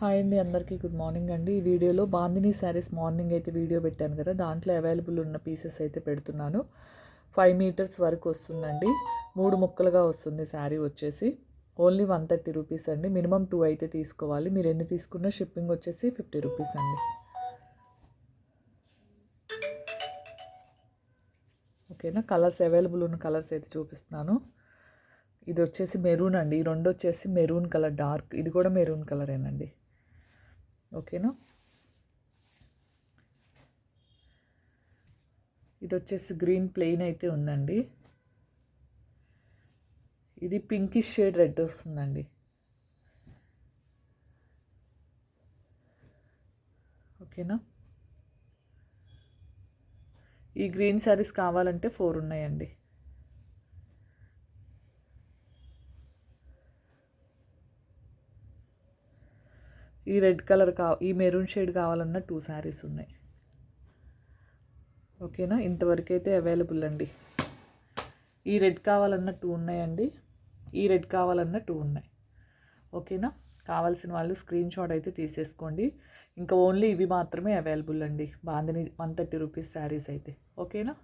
Hi అండి, అందరికీ good morning అండి. ఈ వీడియోలో బాందినీ శారీస్ మార్నింగ్ అయితే వీడియో పెట్టాను కదా, దాంట్లో అవైలబుల్ ఉన్న పీసెస్ అయితే పెడుతున్నాను. 5 మీటర్స్ వరకు వస్తుందండి. 3 ముక్కలుగా వస్తుంది శారీ వచ్చేసి. ఓన్లీ 130 రూపీస్ అండి. మినిమం 2 అయితే తీసుకోవాలి. మీరు ఎన్ని తీసుకున్నా షిప్పింగ్ వచ్చేసి 50 రూపీస్ అండి. ఓకేనా. కలర్స్ అవైలబుల్ ఉన్న కలర్స్ అయితే చూపిస్తున్నాను. ఇది వచ్చేసి మెరూన్ అండి. ఈ రెండు వచ్చేసి మెరూన్ కలర్ డార్క్. ఇది కూడా మెరూన్ కలరేనండి. ఓకేనా. ఇది వచ్చేసి గ్రీన్ ప్లెయిన్ అయితే ఉందండి. ఇది పింకిష్ షేడ్ రెడ్ వస్తుందండి. ఓకేనా. ఈ గ్రీన్ శారీస్ కావాలంటే 4 ఉన్నాయండి. ఈ రెడ్ కలర్ ఈ మెరూన్ షేడ్ కావాలన్న 2 శారీస్ ఉన్నాయి. ఓకేనా. ఇంతవరకు అయితే అవైలబుల్ అండి. ఈ రెడ్ కావాలన్న 2 ఉన్నాయండి. ఈ రెడ్ కావాలన్న 2 ఉన్నాయి. ఓకేనా. కావాల్సిన వాళ్ళు స్క్రీన్ షాట్ అయితే తీసేసుకోండి. ఇంకా ఓన్లీ ఇవి మాత్రమే అవైలబుల్ అండి. బాందిని 130 రూపీస్ శారీస్ అయితే. ఓకేనా.